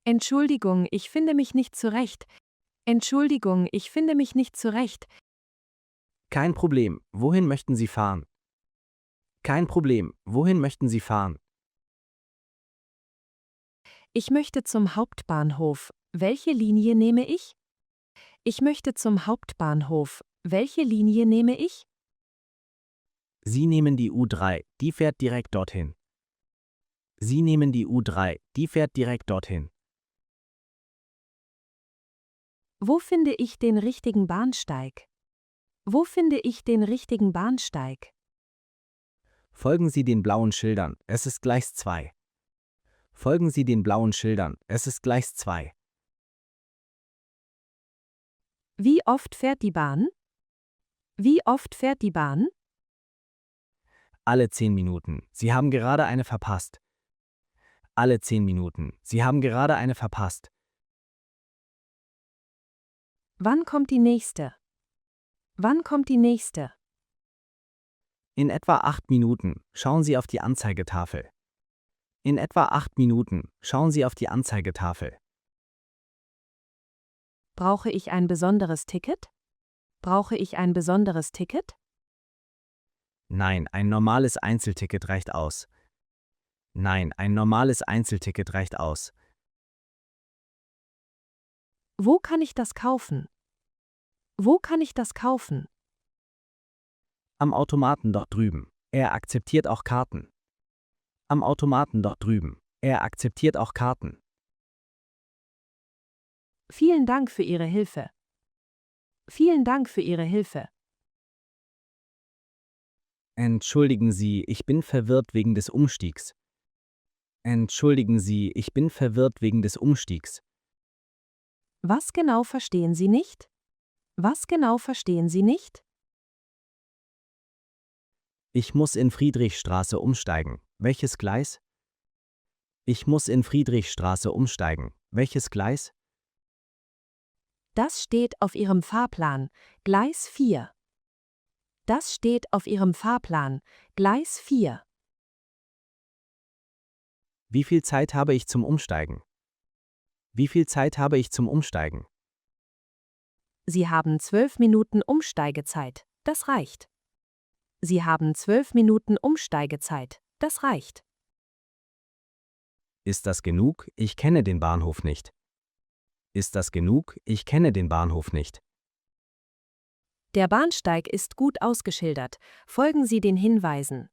Entschuldigung, ich finde mich nicht zurecht. Entschuldigung, ich finde mich nicht zurecht. Kein Problem, wohin möchten Sie fahren? Kein Problem, wohin möchten Sie fahren? Ich möchte zum Hauptbahnhof. Welche Linie nehme ich? Ich möchte zum Hauptbahnhof. Welche Linie nehme ich? Sie nehmen die U3, die fährt direkt dorthin. Sie nehmen die U3, die fährt direkt dorthin. Wo finde ich den richtigen Bahnsteig? Wo finde ich den richtigen Bahnsteig? Folgen Sie den blauen Schildern, es ist Gleis 2. Folgen Sie den blauen Schildern, es ist Gleis 2. Wie oft fährt die Bahn? Wie oft fährt die Bahn? Alle 10 Minuten, Sie haben gerade eine verpasst. Alle 10 Minuten, Sie haben gerade eine verpasst. Wann kommt die nächste? Wann kommt die nächste? In etwa 8 Minuten, schauen Sie auf die Anzeigetafel. In etwa 8 Minuten, schauen Sie auf die Anzeigetafel. Brauche ich ein besonderes Ticket? Brauche ich ein besonderes Ticket? Nein, ein normales Einzelticket reicht aus. Nein, ein normales Einzelticket reicht aus. Wo kann ich das kaufen? Wo kann ich das kaufen? Am Automaten dort drüben. Er akzeptiert auch Karten. Am Automaten dort drüben. Er akzeptiert auch Karten. Vielen Dank für Ihre Hilfe. Vielen Dank für Ihre Hilfe. Entschuldigen Sie, ich bin verwirrt wegen des Umstiegs. Entschuldigen Sie, ich bin verwirrt wegen des Umstiegs. Was genau verstehen Sie nicht? Was genau verstehen Sie nicht? Ich muss in Friedrichstraße umsteigen. Welches Gleis? Ich muss in Friedrichstraße umsteigen. Welches Gleis? Das steht auf Ihrem Fahrplan, Gleis 4. Das steht auf Ihrem Fahrplan, Gleis 4. Wie viel Zeit habe ich zum Umsteigen? Wie viel Zeit habe ich zum Umsteigen? Sie haben 12 Minuten Umsteigezeit. Das reicht. Sie haben 12 Minuten Umsteigezeit. Das reicht. Ist das genug? Ich kenne den Bahnhof nicht. Ist das genug? Ich kenne den Bahnhof nicht. Der Bahnsteig ist gut ausgeschildert. Folgen Sie den Hinweisen.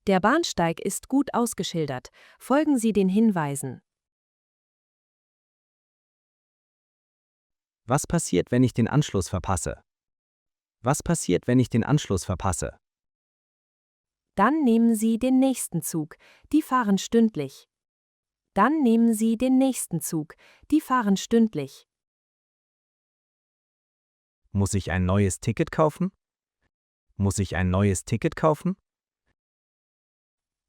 Der Bahnsteig ist gut ausgeschildert. Folgen Sie den Hinweisen. Was passiert, wenn ich den Anschluss verpasse? Was passiert, wenn ich den Anschluss verpasse? Dann nehmen Sie den nächsten Zug. Die fahren stündlich. Dann nehmen Sie den nächsten Zug. Die fahren stündlich. Muss ich ein neues Ticket kaufen? Muss ich ein neues Ticket kaufen?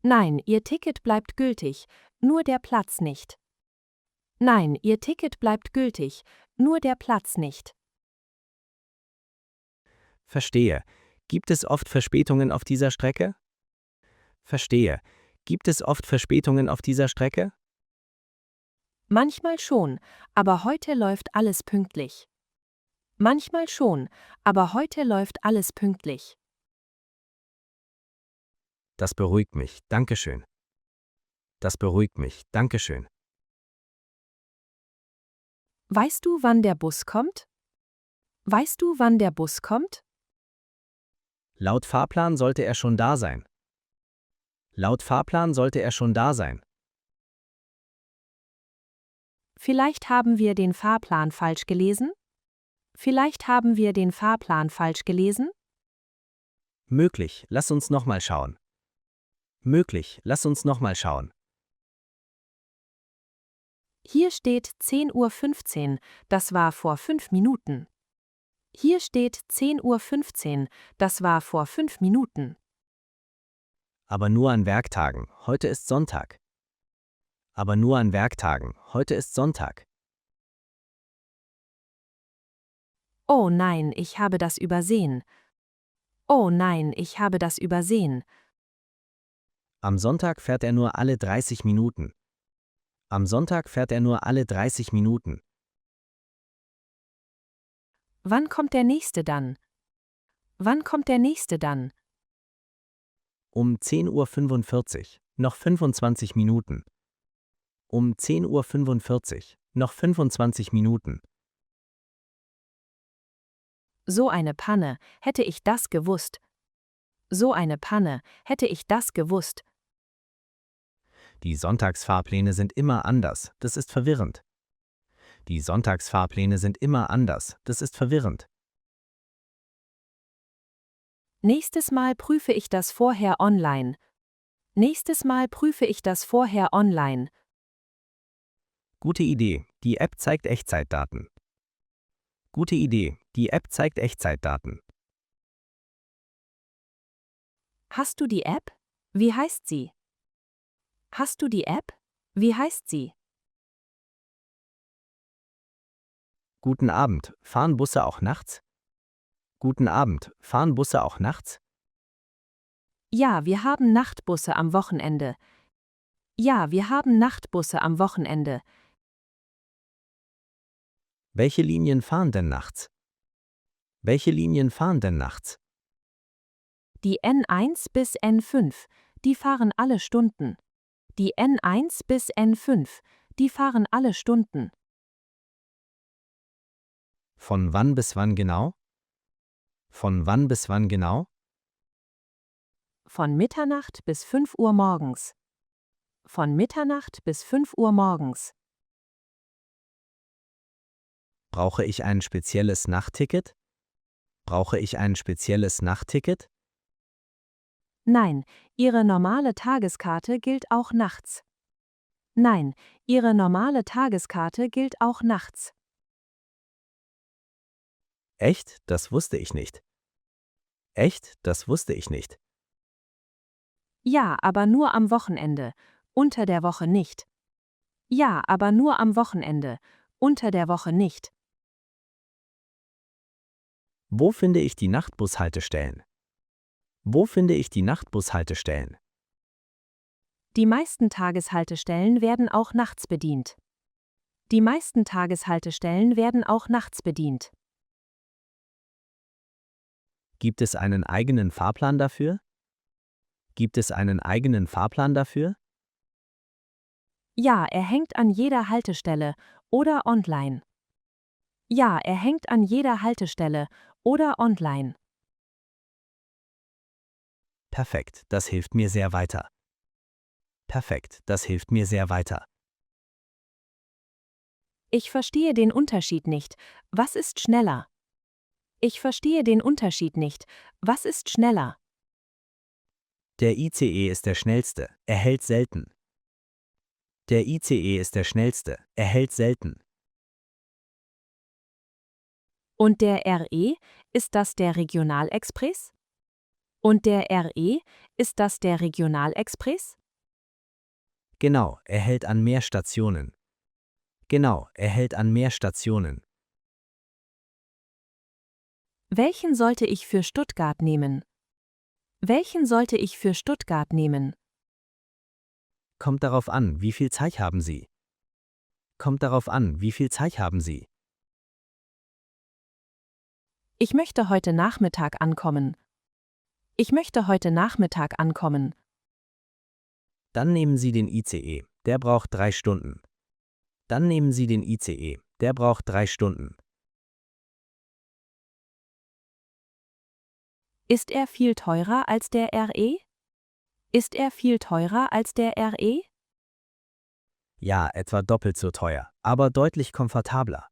Nein, Ihr Ticket bleibt gültig, nur der Platz nicht. Nein, Ihr Ticket bleibt gültig, nur der Platz nicht. Verstehe. Gibt es oft Verspätungen auf dieser Strecke? Verstehe. Gibt es oft Verspätungen auf dieser Strecke? Manchmal schon, aber heute läuft alles pünktlich. Manchmal schon, aber heute läuft alles pünktlich. Das beruhigt mich. Dankeschön. Das beruhigt mich. Dankeschön. Weißt du, wann der Bus kommt? Weißt du, wann der Bus kommt? Laut Fahrplan sollte er schon da sein. Laut Fahrplan sollte er schon da sein. Vielleicht haben wir den Fahrplan falsch gelesen? Vielleicht haben wir den Fahrplan falsch gelesen? Möglich, lass uns nochmal schauen. Möglich, lass uns nochmal schauen. Hier steht 10:15 Uhr, das war vor 5 Minuten. Hier steht 10:15 Uhr, das war vor 5 Minuten. Aber nur an Werktagen, heute ist Sonntag. Aber nur an Werktagen, heute ist Sonntag. Oh nein, ich habe das übersehen. Oh nein, ich habe das übersehen. Am Sonntag fährt er nur alle 30 Minuten. Am Sonntag fährt er nur alle 30 Minuten. Wann kommt der nächste dann? Wann kommt der nächste dann? Um 10:45 Uhr, noch 25 Minuten. Um 10:45 Uhr, noch 25 Minuten. So eine Panne, hätte ich das gewusst. So eine Panne, hätte ich das gewusst. Die Sonntagsfahrpläne sind immer anders, das ist verwirrend. Die Sonntagsfahrpläne sind immer anders, das ist verwirrend. Nächstes Mal prüfe ich das vorher online. Nächstes Mal prüfe ich das vorher online. Gute Idee, die App zeigt Echtzeitdaten. Gute Idee, die App zeigt Echtzeitdaten. Hast du die App? Wie heißt sie? Hast du die App? Wie heißt sie? Guten Abend, fahren Busse auch nachts? Guten Abend, fahren Busse auch nachts? Ja, wir haben Nachtbusse am Wochenende. Ja, wir haben Nachtbusse am Wochenende. Welche Linien fahren denn nachts? Welche Linien fahren denn nachts? Die N1 bis N5, die fahren alle Stunden. Die N1 bis N5, die fahren alle Stunden. Von wann bis wann genau? Von wann bis wann genau? Von Mitternacht bis 5 Uhr morgens. Von Mitternacht bis 5 Uhr morgens. Brauche ich ein spezielles Nachtticket? Brauche ich ein spezielles Nachtticket? Nein, Ihre normale Tageskarte gilt auch nachts. Nein, Ihre normale Tageskarte gilt auch nachts. Echt? Das wusste ich nicht. Echt? Das wusste ich nicht. Ja, aber nur am Wochenende, unter der Woche nicht. Ja, aber nur am Wochenende, unter der Woche nicht. Wo finde ich die Nachtbushaltestellen? Wo finde ich die Nachtbushaltestellen? Die meisten Tageshaltestellen werden auch nachts bedient. Die meisten Tageshaltestellen werden auch nachts bedient. Gibt es einen eigenen Fahrplan dafür? Gibt es einen eigenen Fahrplan dafür? Ja, er hängt an jeder Haltestelle oder online. Ja, er hängt an jeder Haltestelle oder online. Perfekt, das hilft mir sehr weiter. Perfekt, das hilft mir sehr weiter. Ich verstehe den Unterschied nicht. Was ist schneller? Ich verstehe den Unterschied nicht. Was ist schneller? Der ICE ist der schnellste, er hält selten. Der ICE ist der schnellste, er hält selten. Und der RE, ist das der Regionalexpress? Und der RE, ist das der Regionalexpress? Genau, er hält an mehr Stationen. Genau, er hält an mehr Stationen. Welchen sollte ich für Stuttgart nehmen? Welchen sollte ich für Stuttgart nehmen? Kommt darauf an, wie viel Zeit haben Sie? Kommt darauf an, wie viel Zeit haben Sie? Ich möchte heute Nachmittag ankommen. Ich möchte heute Nachmittag ankommen. Dann nehmen Sie den ICE, der braucht 3 Stunden. Dann nehmen Sie den ICE, der braucht 3 Stunden. Ist er viel teurer als der RE? Ist er viel teurer als der RE? Ja, etwa doppelt so teuer, aber deutlich komfortabler.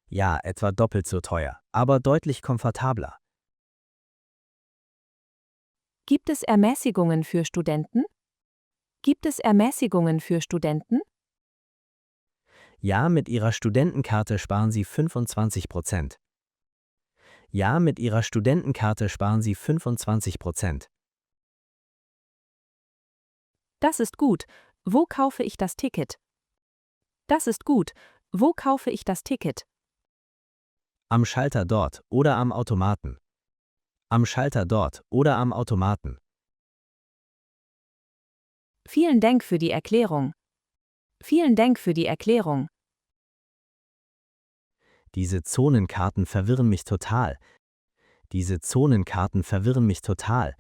Ja, etwa doppelt so teuer, aber deutlich komfortabler. Gibt es Ermäßigungen für Studenten? Gibt es Ermäßigungen für Studenten? Ja, mit Ihrer Studentenkarte sparen Sie 25%. Ja, mit Ihrer Studentenkarte sparen Sie 25%. Das ist gut. Wo kaufe ich das Ticket? Das ist gut. Wo kaufe ich das Ticket? Am Schalter dort oder am Automaten. Am Schalter dort oder am Automaten. Vielen Dank für die Erklärung. Vielen Dank für die Erklärung. Diese Zonenkarten verwirren mich total. Diese Zonenkarten verwirren mich total.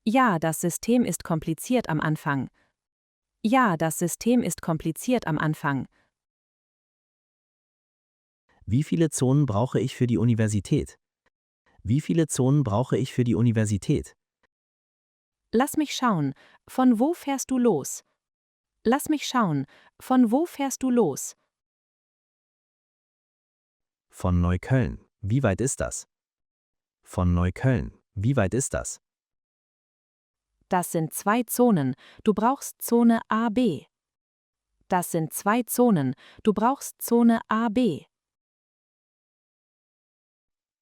Ja, das System ist kompliziert am Anfang. Ja, das System ist kompliziert am Anfang. Wie viele Zonen brauche ich für die Universität? Wie viele Zonen brauche ich für die Universität? Lass mich schauen. Von wo fährst du los? Lass mich schauen. Von wo fährst du los? Von Neukölln. Wie weit ist das? Von Neukölln. Wie weit ist das? Das sind 2 Zonen. Du brauchst Zone AB. Das sind 2 Zonen. Du brauchst Zone AB.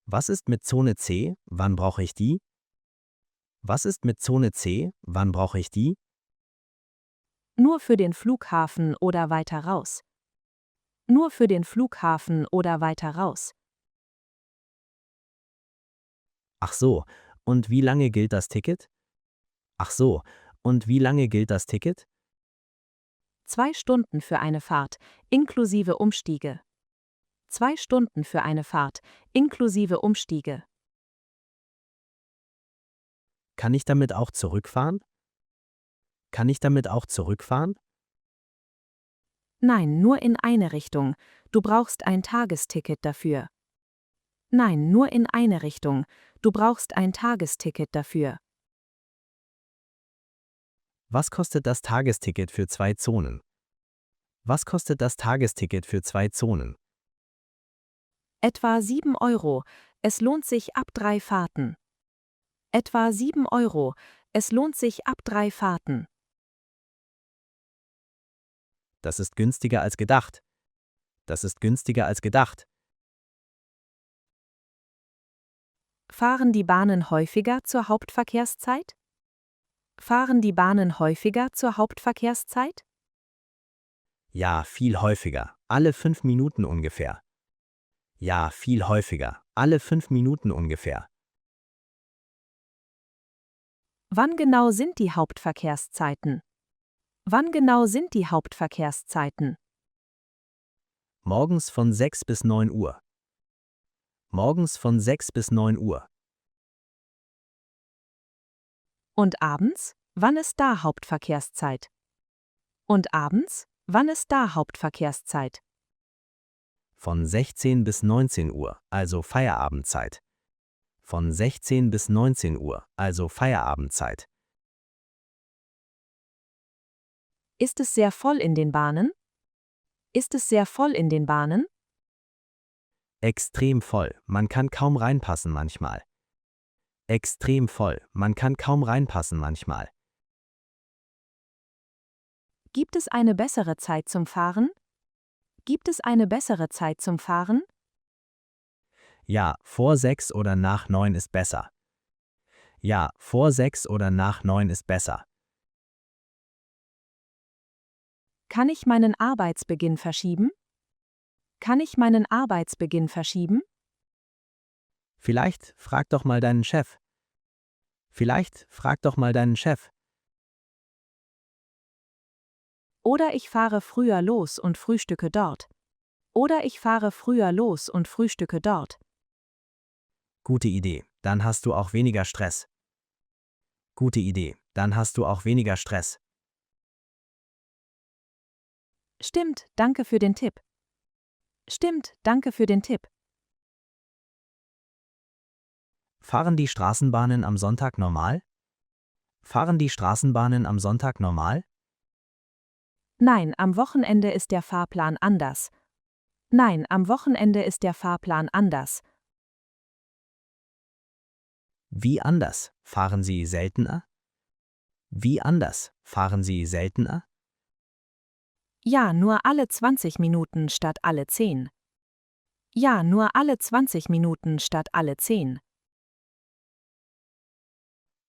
Was ist mit Zone C? Wann brauche ich die? Was ist mit Zone C? Wann brauche ich die? Nur für den Flughafen oder weiter raus. Nur für den Flughafen oder weiter raus. Ach so, und wie lange gilt das Ticket? Ach so, und wie lange gilt das Ticket? 2 Stunden für eine Fahrt, inklusive Umstiege. 2 Stunden für eine Fahrt, inklusive Umstiege. Kann ich damit auch zurückfahren? Kann ich damit auch zurückfahren? Nein, nur in eine Richtung. Du brauchst ein Tagesticket dafür. Nein, nur in eine Richtung. Du brauchst ein Tagesticket dafür. Was kostet das Tagesticket für 2 Zonen? Was kostet das Tagesticket für 2 Zonen? Etwa 7 Euro. Es lohnt sich ab 3 Fahrten. Etwa 7 Euro. Es lohnt sich ab 3 Fahrten. Das ist günstiger als gedacht. Das ist günstiger als gedacht. Fahren die Bahnen häufiger zur Hauptverkehrszeit? Fahren die Bahnen häufiger zur Hauptverkehrszeit? Ja, viel häufiger. Alle 5 Minuten ungefähr. Ja, viel häufiger. Alle 5 Minuten ungefähr. Wann genau sind die Hauptverkehrszeiten? Wann genau sind die Hauptverkehrszeiten? Morgens von 6 bis 9 Uhr. Morgens von 6 bis 9 Uhr. Und abends? Wann ist da Hauptverkehrszeit? Und abends? Wann ist da Hauptverkehrszeit? Von 16 bis 19 Uhr, also Feierabendzeit. Von 16 bis 19 Uhr, also Feierabendzeit. Ist es sehr voll in den Bahnen? Ist es sehr voll in den Bahnen? Extrem voll, man kann kaum reinpassen manchmal. Extrem voll, man kann kaum reinpassen manchmal. Gibt es eine bessere Zeit zum Fahren? Gibt es eine bessere Zeit zum Fahren? Ja, vor 6 oder nach 9 ist besser. Ja, vor 6 oder nach 9 ist besser. Kann ich meinen Arbeitsbeginn verschieben? Kann ich meinen Arbeitsbeginn verschieben? Vielleicht frag doch mal deinen Chef. Vielleicht frag doch mal deinen Chef. Oder ich fahre früher los und frühstücke dort. Oder ich fahre früher los und frühstücke dort. Gute Idee, dann hast du auch weniger Stress. Gute Idee, dann hast du auch weniger Stress. Stimmt, danke für den Tipp. Stimmt, danke für den Tipp. Fahren die Straßenbahnen am Sonntag normal? Fahren die Straßenbahnen am Sonntag normal? Nein, am Wochenende ist der Fahrplan anders. Nein, am Wochenende ist der Fahrplan anders. Wie anders? Fahren sie seltener? Wie anders? Fahren sie seltener? Ja, nur alle 20 Minuten statt alle 10. Ja, nur alle 20 Minuten statt alle 10.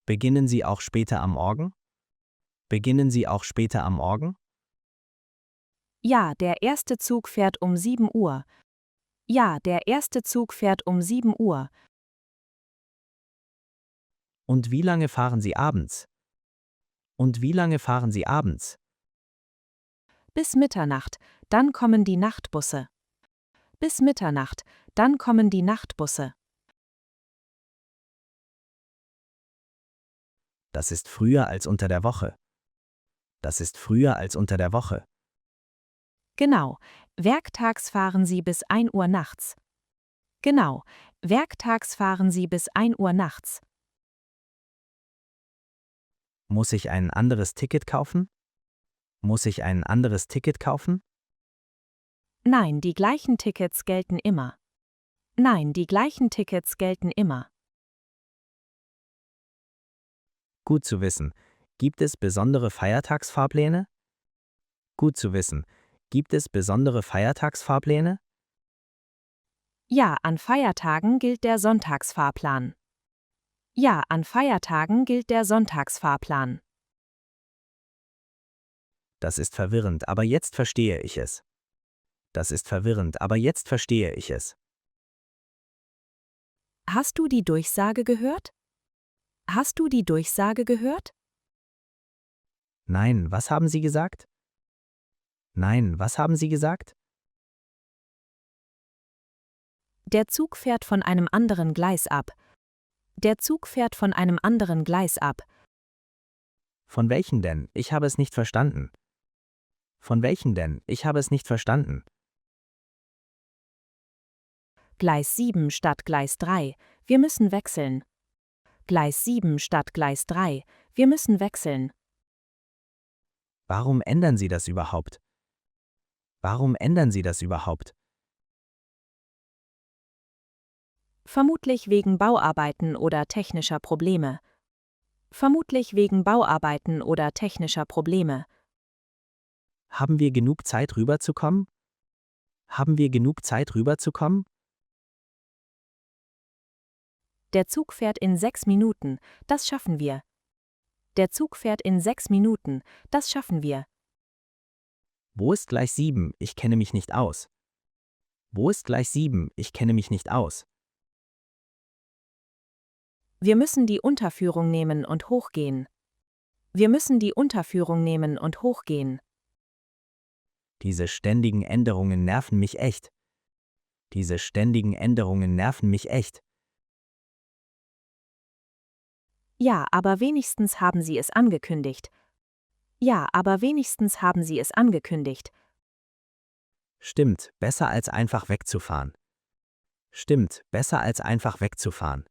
Beginnen sie auch später am Morgen? Beginnen sie auch später am Morgen? Ja, der erste Zug fährt um 7 Uhr. Ja, der erste Zug fährt um 7 Uhr. Und wie lange fahren sie abends? Und wie lange fahren sie abends? Bis Mitternacht, dann kommen die Nachtbusse. Bis Mitternacht, dann kommen die Nachtbusse. Das ist früher als unter der Woche. Das ist früher als unter der Woche. Genau, werktags fahren sie bis 1 Uhr nachts. Genau, werktags fahren sie bis 1 Uhr nachts. Muss ich ein anderes Ticket kaufen? Muss ich ein anderes Ticket kaufen? Nein, die gleichen Tickets gelten immer. Nein, die gleichen Tickets gelten immer. Gut zu wissen. Gibt es besondere Feiertagsfahrpläne? Gut zu wissen. Gibt es besondere Feiertagsfahrpläne? Ja, an Feiertagen gilt der Sonntagsfahrplan. Ja, an Feiertagen gilt der Sonntagsfahrplan. Das ist verwirrend, aber jetzt verstehe ich es. Das ist verwirrend, aber jetzt verstehe ich es. Hast du die Durchsage gehört? Hast du die Durchsage gehört? Nein, was haben Sie gesagt? Nein, was haben Sie gesagt? Der Zug fährt von einem anderen Gleis ab. Der Zug fährt von einem anderen Gleis ab. Von welchen denn? Ich habe es nicht verstanden. Von welchen denn? Ich habe es nicht verstanden. Gleis 7 statt Gleis 3. Wir müssen wechseln. Gleis 7 statt Gleis 3. Wir müssen wechseln. Warum ändern Sie das überhaupt? Warum ändern Sie das überhaupt? Vermutlich wegen Bauarbeiten oder technischer Probleme. Vermutlich wegen Bauarbeiten oder technischer Probleme. Haben wir genug Zeit rüberzukommen? Haben wir genug Zeit rüberzukommen? Der Zug fährt in 6 Minuten, das schaffen wir. Der Zug fährt in 6 Minuten, das schaffen wir. Wo ist Gleis 7? Ich kenne mich nicht aus. Wo ist Gleis 7? Ich kenne mich nicht aus. Wir müssen die Unterführung nehmen und hochgehen. Wir müssen die Unterführung nehmen und hochgehen. Diese ständigen Änderungen nerven mich echt. Diese ständigen Änderungen nerven mich echt. Ja, aber wenigstens haben Sie es angekündigt. Ja, aber wenigstens haben Sie es angekündigt. Stimmt, besser als einfach wegzufahren. Stimmt, besser als einfach wegzufahren.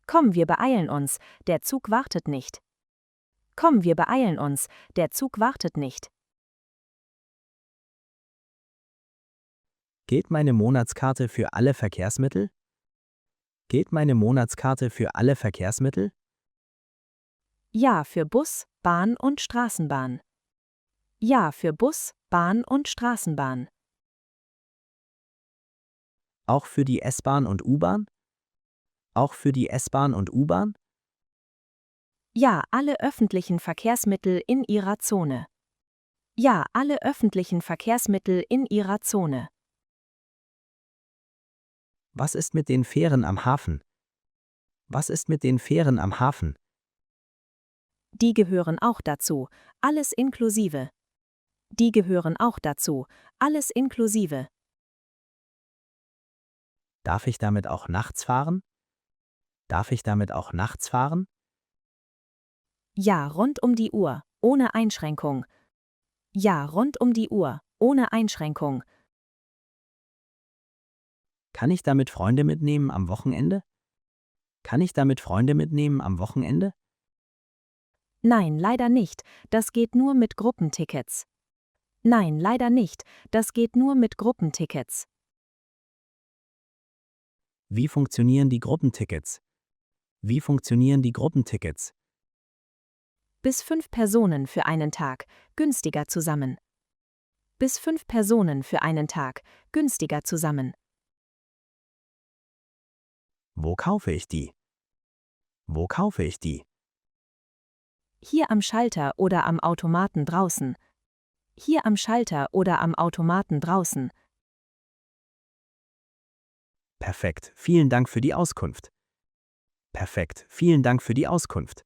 Komm, wir beeilen uns, der Zug wartet nicht. Komm, wir beeilen uns, der Zug wartet nicht. Gilt meine Monatskarte für alle Verkehrsmittel? Gilt meine Monatskarte für alle Verkehrsmittel? Ja, für Bus, Bahn und Straßenbahn. Ja, für Bus, Bahn und Straßenbahn. Auch für die S-Bahn und U-Bahn? Auch für die S-Bahn und U-Bahn? Ja, alle öffentlichen Verkehrsmittel in ihrer Zone. Ja, alle öffentlichen Verkehrsmittel in ihrer Zone. Was ist mit den Fähren am Hafen? Was ist mit den Fähren am Hafen? Die gehören auch dazu, alles inklusive. Die gehören auch dazu, alles inklusive. Darf ich damit auch nachts fahren? Darf ich damit auch nachts fahren? Ja, rund um die Uhr, ohne Einschränkung. Ja, rund um die Uhr, ohne Einschränkung. Kann ich damit Freunde mitnehmen am Wochenende? Kann ich damit Freunde mitnehmen am Wochenende? Nein, leider nicht, das geht nur mit Gruppentickets. Nein, leider nicht, das geht nur mit Gruppentickets. Wie funktionieren die Gruppentickets? Wie funktionieren die Gruppentickets? Bis 5 Personen für einen Tag, günstiger zusammen. Bis 5 Personen für einen Tag, günstiger zusammen. Wo kaufe ich die? Wo kaufe ich die? Hier am Schalter oder am Automaten draußen. Hier am Schalter oder am Automaten draußen. Perfekt, vielen Dank für die Auskunft. Perfekt, vielen Dank für die Auskunft.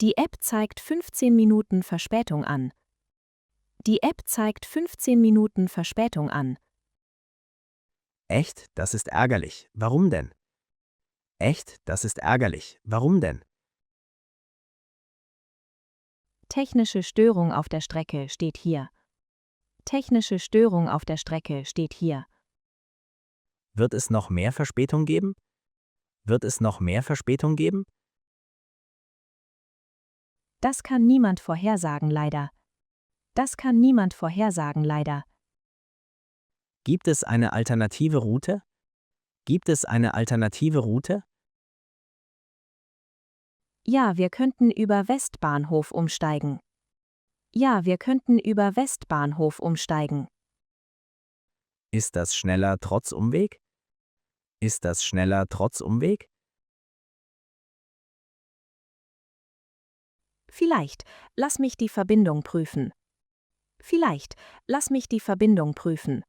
Die App zeigt 15 Minuten Verspätung an. Die App zeigt 15 Minuten Verspätung an. Echt, das ist ärgerlich. Warum denn? Echt, das ist ärgerlich. Warum denn? Technische Störung auf der Strecke steht hier. Technische Störung auf der Strecke steht hier. Wird es noch mehr Verspätung geben? Wird es noch mehr Verspätung geben? Das kann niemand vorhersagen, leider. Das kann niemand vorhersagen, leider. Gibt es eine alternative Route? Gibt es eine alternative Route? Ja, wir könnten über Westbahnhof umsteigen. Ja, wir könnten über Westbahnhof umsteigen. Ist das schneller trotz Umweg? Ist das schneller trotz Umweg? Vielleicht, lass mich die Verbindung prüfen. Vielleicht, lass mich die Verbindung prüfen.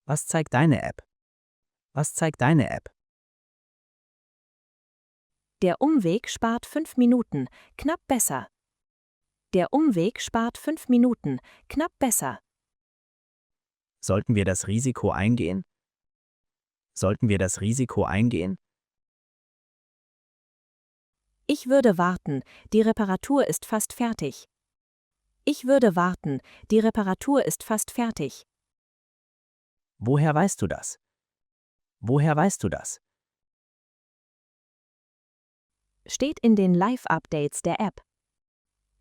Was zeigt deine App? Was zeigt deine App? Der Umweg spart 5 Minuten, knapp besser. Der Umweg spart 5 Minuten, knapp besser. Sollten wir das Risiko eingehen? Sollten wir das Risiko eingehen? Ich würde warten, die Reparatur ist fast fertig. Ich würde warten, die Reparatur ist fast fertig. Woher weißt du das? Woher weißt du das? Steht in den Live-Updates der App.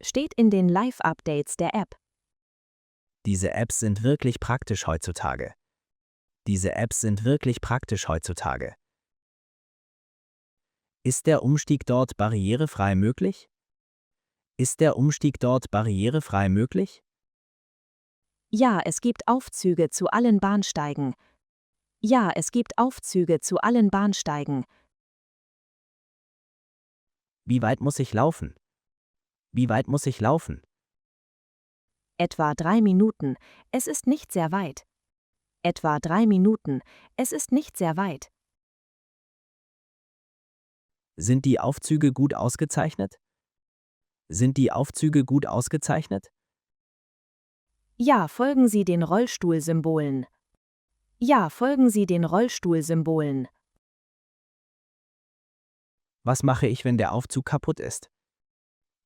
Steht in den Live-Updates der App. Diese Apps sind wirklich praktisch heutzutage. Diese Apps sind wirklich praktisch heutzutage. Ist der Umstieg dort barrierefrei möglich? Ist der Umstieg dort barrierefrei möglich? Ja, es gibt Aufzüge zu allen Bahnsteigen. Ja, es gibt Aufzüge zu allen Bahnsteigen. Wie weit muss ich laufen? Wie weit muss ich laufen? Etwa 3 Minuten, es ist nicht sehr weit. Etwa 3 Minuten, es ist nicht sehr weit. Sind die Aufzüge gut ausgezeichnet? Sind die Aufzüge gut ausgezeichnet? Ja, folgen Sie den Rollstuhlsymbolen. Ja, folgen Sie den Rollstuhlsymbolen. Was mache ich, wenn der Aufzug kaputt ist?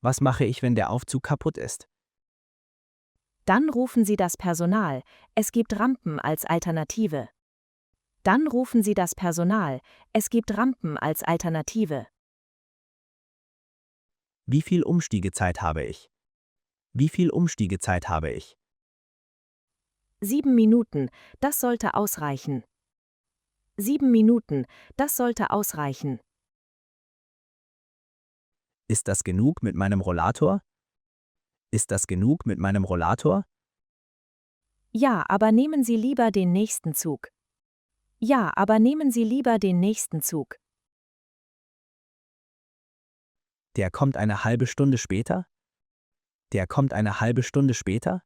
Was mache ich, wenn der Aufzug kaputt ist? Dann rufen Sie das Personal, es gibt Rampen als Alternative. Dann rufen Sie das Personal, es gibt Rampen als Alternative. Wie viel Umstiegezeit habe ich? Wie viel Umstiegezeit habe ich? 7 Minuten, das sollte ausreichen. 7 Minuten, das sollte ausreichen. Ist das genug mit meinem Rollator? Ist das genug mit meinem Rollator? Ja, aber nehmen Sie lieber den nächsten Zug. Ja, aber nehmen Sie lieber den nächsten Zug. Der kommt eine halbe Stunde später? Der kommt eine halbe Stunde später?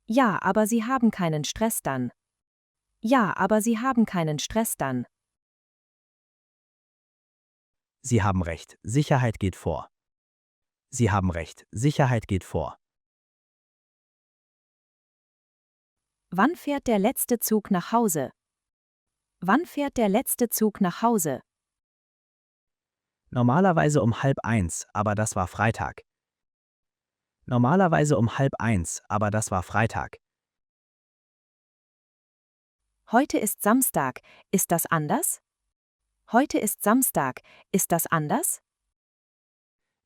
Ja, aber Sie haben keinen Stress dann. Ja, aber Sie haben keinen Stress dann. Sie haben recht, Sicherheit geht vor. Sie haben recht, Sicherheit geht vor. Wann fährt der letzte Zug nach Hause? Wann fährt der letzte Zug nach Hause? Normalerweise um 12:30, aber das war Freitag. Normalerweise um 12:30, aber das war Freitag. Heute ist Samstag, ist das anders? Heute ist Samstag, ist das anders?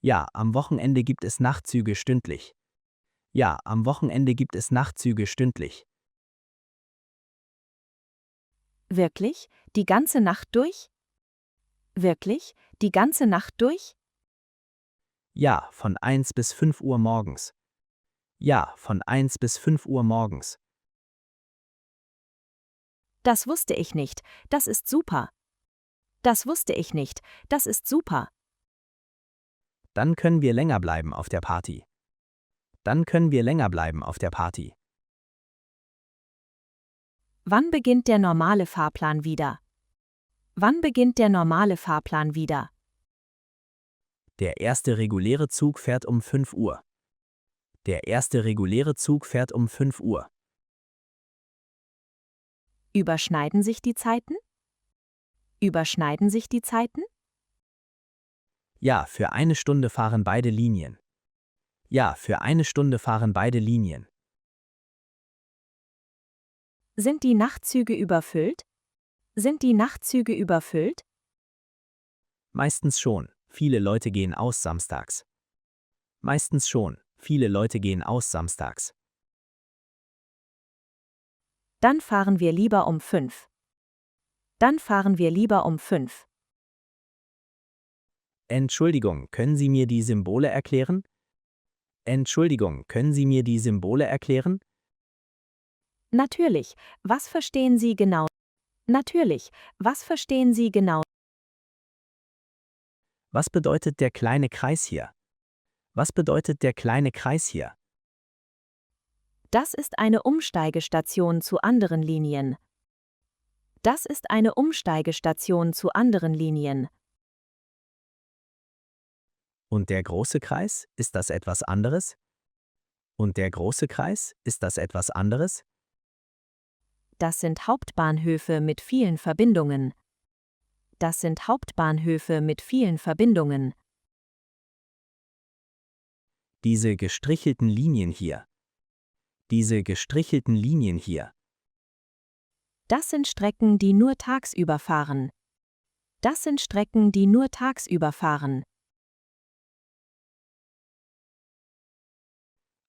Ja, am Wochenende gibt es Nachtzüge stündlich. Ja, am Wochenende gibt es Nachtzüge stündlich. Wirklich? Die ganze Nacht durch? Wirklich? Die ganze Nacht durch? Ja, von 1 bis 5 Uhr morgens. Ja, von 1 bis 5 Uhr morgens. Das wusste ich nicht, das ist super. Das wusste ich nicht, das ist super. Dann können wir länger bleiben auf der Party. Dann können wir länger bleiben auf der Party. Wann beginnt der normale Fahrplan wieder? Wann beginnt der normale Fahrplan wieder? Der erste reguläre Zug fährt um 5 Uhr. Der erste reguläre Zug fährt um 5 Uhr. Überschneiden sich die Zeiten? Überschneiden sich die Zeiten? Ja, für 1 Stunde fahren beide Linien. Ja, für 1 Stunde fahren beide Linien. Sind die Nachtzüge überfüllt? Sind die Nachtzüge überfüllt? Meistens schon. Viele Leute gehen aus samstags. Meistens schon. Viele Leute gehen aus samstags. Dann fahren wir lieber um 5. Dann fahren wir lieber um 5. Entschuldigung, können Sie mir die Symbole erklären? Entschuldigung, können Sie mir die Symbole erklären? Natürlich, was verstehen Sie genau? Natürlich, was verstehen Sie genau? Was bedeutet der kleine Kreis hier? Was bedeutet der kleine Kreis hier? Das ist eine Umsteigestation zu anderen Linien. Das ist eine Umsteigestation zu anderen Linien. Und der große Kreis, ist das etwas anderes? Und der große Kreis, ist das etwas anderes? Das sind Hauptbahnhöfe mit vielen Verbindungen. Das sind Hauptbahnhöfe mit vielen Verbindungen. Diese gestrichelten Linien hier. Diese gestrichelten Linien hier. Das sind Strecken, die nur tagsüber fahren. Das sind Strecken, die nur tagsüber fahren.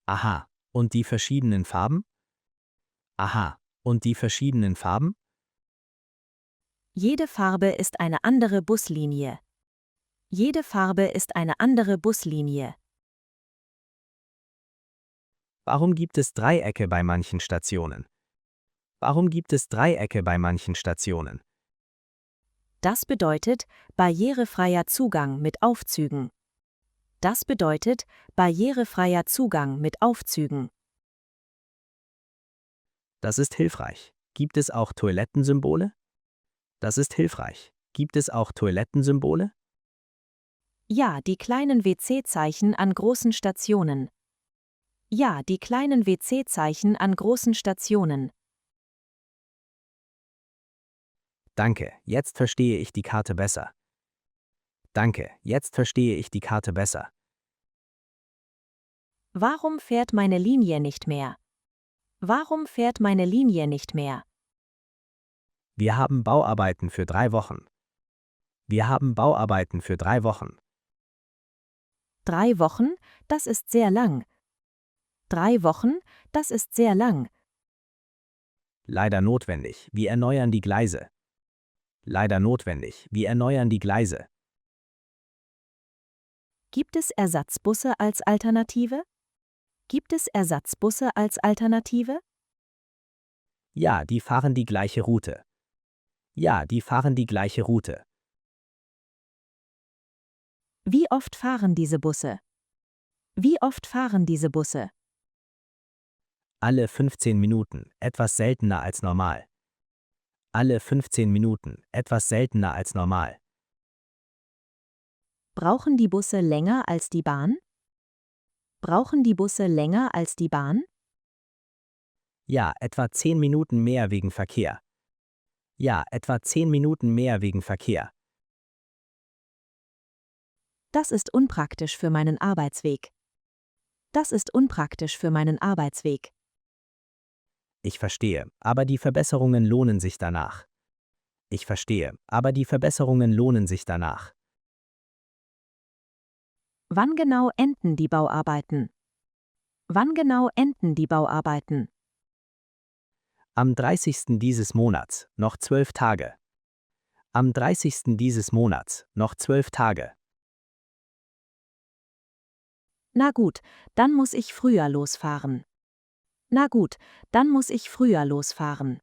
Aha, und die verschiedenen Farben? Aha, und die verschiedenen Farben? Jede Farbe ist eine andere Buslinie. Jede Farbe ist eine andere Buslinie. Warum gibt es Dreiecke bei manchen Stationen? Warum gibt es Dreiecke bei manchen Stationen? Das bedeutet barrierefreier Zugang mit Aufzügen. Das bedeutet barrierefreier Zugang mit Aufzügen. Das ist hilfreich. Gibt es auch Toilettensymbole? Das ist hilfreich. Gibt es auch Toilettensymbole? Ja, die kleinen WC-Zeichen an großen Stationen. Ja, die kleinen WC-Zeichen an großen Stationen. Danke, jetzt verstehe ich die Karte besser. Danke, jetzt verstehe ich die Karte besser. Warum fährt meine Linie nicht mehr? Warum fährt meine Linie nicht mehr? Wir haben Bauarbeiten für 3 Wochen. Wir haben Bauarbeiten für 3 Wochen. 3 Wochen, das ist sehr lang. 3 Wochen, das ist sehr lang. Leider notwendig, wir erneuern die Gleise. Leider notwendig, wir erneuern die Gleise. Gibt es Ersatzbusse als Alternative? Gibt es Ersatzbusse als Alternative? Ja, die fahren die gleiche Route. Ja, die fahren die gleiche Route. Wie oft fahren diese Busse? Wie oft fahren diese Busse? Alle 15 Minuten, etwas seltener als normal. Alle 15 Minuten, etwas seltener als normal. Brauchen die Busse länger als die Bahn? Brauchen die Busse länger als die Bahn? Ja, etwa 10 Minuten mehr wegen Verkehr. Ja, etwa 10 Minuten mehr wegen Verkehr. Das ist unpraktisch für meinen Arbeitsweg. Das ist unpraktisch für meinen Arbeitsweg. Ich verstehe, aber die Verbesserungen lohnen sich danach. Ich verstehe, aber die Verbesserungen lohnen sich danach. Wann genau enden die Bauarbeiten? Wann genau enden die Bauarbeiten? Am 30. dieses Monats, noch 12 Tage. Am 30. dieses Monats, noch 12 Tage. Na gut, dann muss ich früher losfahren. Na gut, dann muss ich früher losfahren.